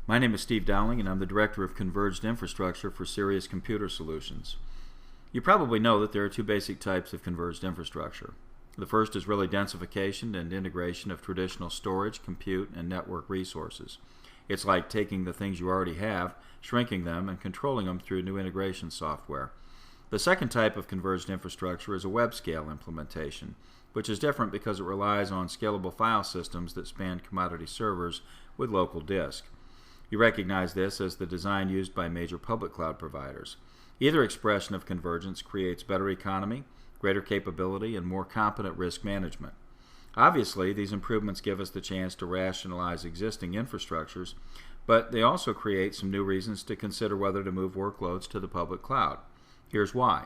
My name is Steve Dowling, and I'm the Director of Converged Infrastructure for Sirius Computer Solutions. You probably know that there are two basic types of converged infrastructure. The first is really densification and integration of traditional storage, compute, and network resources. It's like taking the things you already have, shrinking them, and controlling them through new integration software. The second type of converged infrastructure is a web-scale implementation, which is different because it relies on scalable file systems that span commodity servers with local disk. You recognize this as the design used by major public cloud providers. Either expression of convergence creates better economy, greater capability, and more competent risk management. Obviously, these improvements give us the chance to rationalize existing infrastructures, but they also create some new reasons to consider whether to move workloads to the public cloud. Here's why.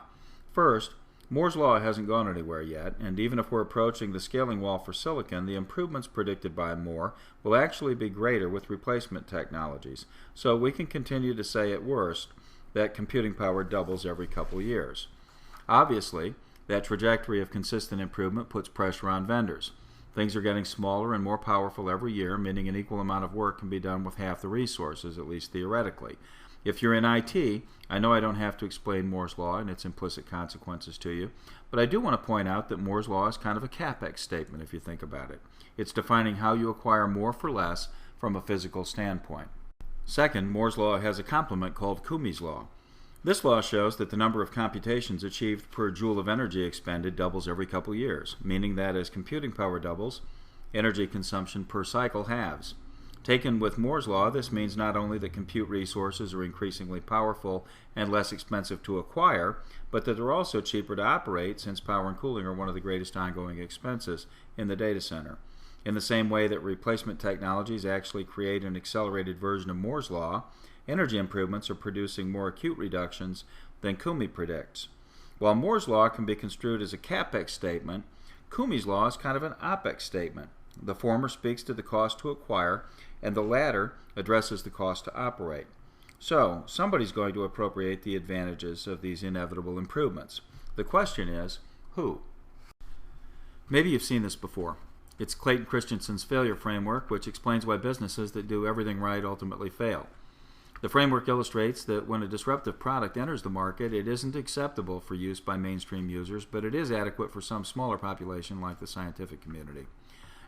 First, Moore's Law hasn't gone anywhere yet, and even if we're approaching the scaling wall for silicon, the improvements predicted by Moore will actually be greater with replacement technologies. So we can continue to say at worst that computing power doubles every couple years. Obviously, that trajectory of consistent improvement puts pressure on vendors. Things are getting smaller and more powerful every year, meaning an equal amount of work can be done with half the resources, at least theoretically. If you're in IT, I know I don't have to explain Moore's Law and its implicit consequences to you, but I do want to point out that Moore's Law is kind of a CapEx statement if you think about it. It's defining how you acquire more for less from a physical standpoint. Second, Moore's Law has a complement called Kuhme's Law. This law shows that the number of computations achieved per joule of energy expended doubles every couple years, meaning that as computing power doubles, energy consumption per cycle halves. Taken with Moore's Law, this means not only that compute resources are increasingly powerful and less expensive to acquire, but that they're also cheaper to operate since power and cooling are one of the greatest ongoing expenses in the data center. In the same way that replacement technologies actually create an accelerated version of Moore's Law, energy improvements are producing more acute reductions than Kuhme predicts. While Moore's Law can be construed as a CapEx statement, Kuhme's Law is kind of an OpEx statement. The former speaks to the cost to acquire, and the latter addresses the cost to operate. So, somebody's going to appropriate the advantages of these inevitable improvements. The question is, who? Maybe you've seen this before. It's Clayton Christensen's failure framework, which explains why businesses that do everything right ultimately fail. The framework illustrates that when a disruptive product enters the market, it isn't acceptable for use by mainstream users, but it is adequate for some smaller population like the scientific community.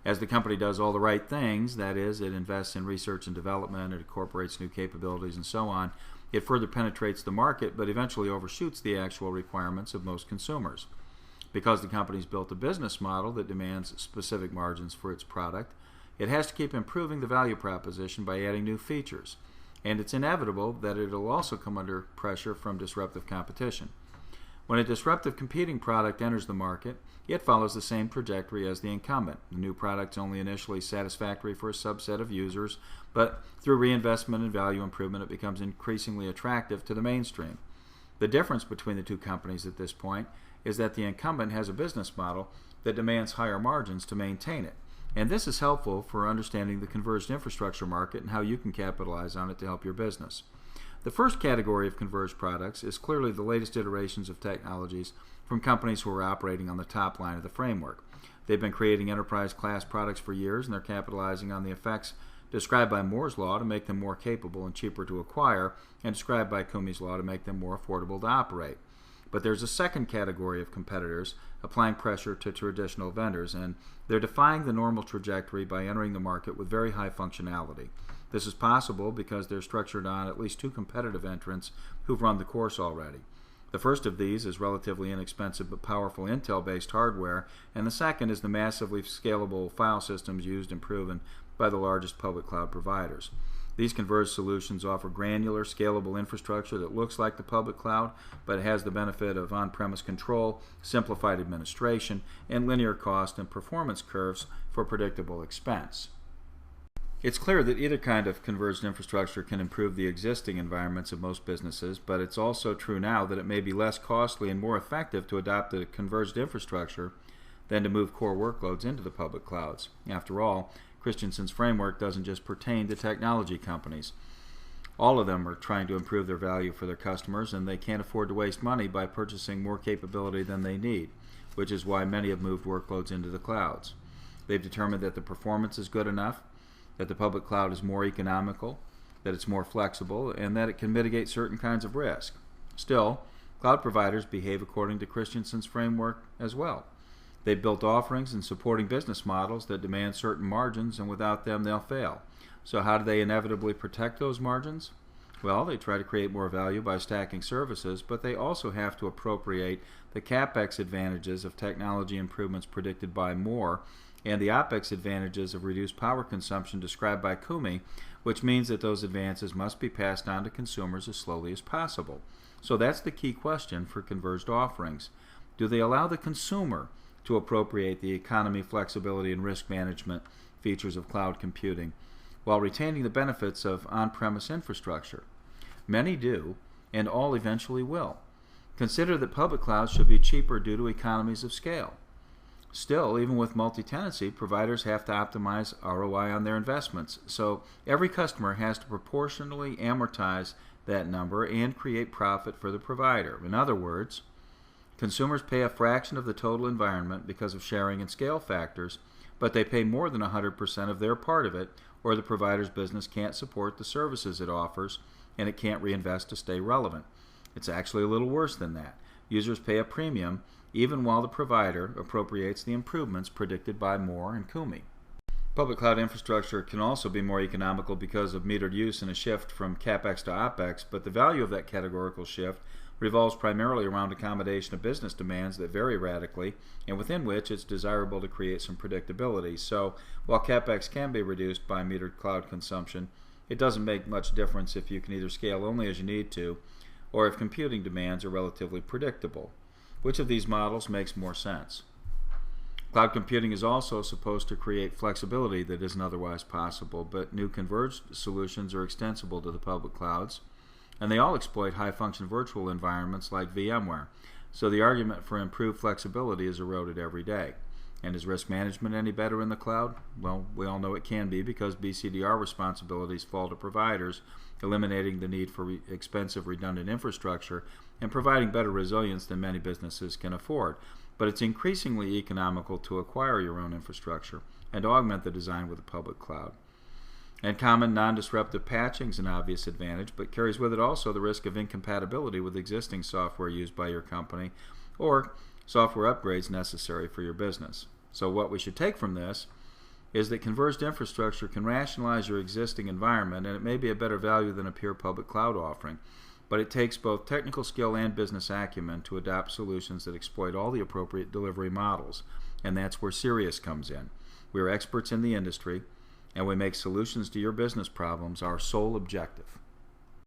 As the company does all the right things, that is, it invests in research and development, it incorporates new capabilities and so on, it further penetrates the market but eventually overshoots the actual requirements of most consumers. Because the company's built a business model that demands specific margins for its product, it has to keep improving the value proposition by adding new features, and it's inevitable that it will also come under pressure from disruptive competition. When a disruptive competing product enters the market, it follows the same trajectory as the incumbent. The new product is only initially satisfactory for a subset of users, but through reinvestment and value improvement, it becomes increasingly attractive to the mainstream. The difference between the two companies at this point is that the incumbent has a business model that demands higher margins to maintain it. And this is helpful for understanding the converged infrastructure market and how you can capitalize on it to help your business. The first category of converged products is clearly the latest iterations of technologies from companies who are operating on the top line of the framework. They've been creating enterprise-class products for years, and they're capitalizing on the effects described by Moore's Law to make them more capable and cheaper to acquire, and described by Kuhme's Law to make them more affordable to operate. But there's a second category of competitors applying pressure to traditional vendors, and they're defying the normal trajectory by entering the market with very high functionality. This is possible because they're structured on at least two competitive entrants who've run the course already. The first of these is relatively inexpensive but powerful Intel-based hardware, and the second is the massively scalable file systems used and proven by the largest public cloud providers. These converged solutions offer granular, scalable infrastructure that looks like the public cloud, but it has the benefit of on-premise control, simplified administration, and linear cost and performance curves for predictable expense. It's clear that either kind of converged infrastructure can improve the existing environments of most businesses, but it's also true now that it may be less costly and more effective to adopt a converged infrastructure than to move core workloads into the public clouds. After all, Christensen's framework doesn't just pertain to technology companies. All of them are trying to improve their value for their customers, and they can't afford to waste money by purchasing more capability than they need, which is why many have moved workloads into the clouds. They've determined that the performance is good enough, that the public cloud is more economical, that it's more flexible, and that it can mitigate certain kinds of risk. Still, cloud providers behave according to Christensen's framework as well. They've built offerings and supporting business models that demand certain margins, and without them they'll fail. So how do they inevitably protect those margins? Well, they try to create more value by stacking services, but they also have to appropriate the CapEx advantages of technology improvements predicted by Moore and the OpEx advantages of reduced power consumption described by Koomey, which means that those advances must be passed on to consumers as slowly as possible. So that's the key question for converged offerings. Do they allow the consumer to appropriate the economy, flexibility, and risk management features of cloud computing while retaining the benefits of on-premise infrastructure? Many do, and all eventually will. Consider that public clouds should be cheaper due to economies of scale. Still, even with multi-tenancy, providers have to optimize ROI on their investments, so every customer has to proportionally amortize that number and create profit for the provider. In other words, consumers pay a fraction of the total environment because of sharing and scale factors, but they pay more than 100% of their part of it, or the provider's business can't support the services it offers, and it can't reinvest to stay relevant. It's actually a little worse than that. Users pay a premium even while the provider appropriates the improvements predicted by Moore and Koomey. Public cloud infrastructure can also be more economical because of metered use and a shift from CapEx to OpEx, but the value of that categorical shift revolves primarily around accommodation of business demands that vary radically, and within which it's desirable to create some predictability. So while CapEx can be reduced by metered cloud consumption, it doesn't make much difference if you can either scale only as you need to, or if computing demands are relatively predictable. Which of these models makes more sense? Cloud computing is also supposed to create flexibility that isn't otherwise possible, but new converged solutions are extensible to the public clouds, and they all exploit high-function virtual environments like VMware. So the argument for improved flexibility is eroded every day. And is risk management any better in the cloud? Well, we all know it can be because BCDR responsibilities fall to providers, eliminating the need for expensive redundant infrastructure and providing better resilience than many businesses can afford. But it's increasingly economical to acquire your own infrastructure and augment the design with a public cloud. And common non-disruptive patching is an obvious advantage, but carries with it also the risk of incompatibility with existing software used by your company or software upgrades necessary for your business. So what we should take from this is that converged infrastructure can rationalize your existing environment, and it may be a better value than a pure public cloud offering. But it takes both technical skill and business acumen to adopt solutions that exploit all the appropriate delivery models, and that's where Sirius comes in. We are experts in the industry, and we make solutions to your business problems our sole objective.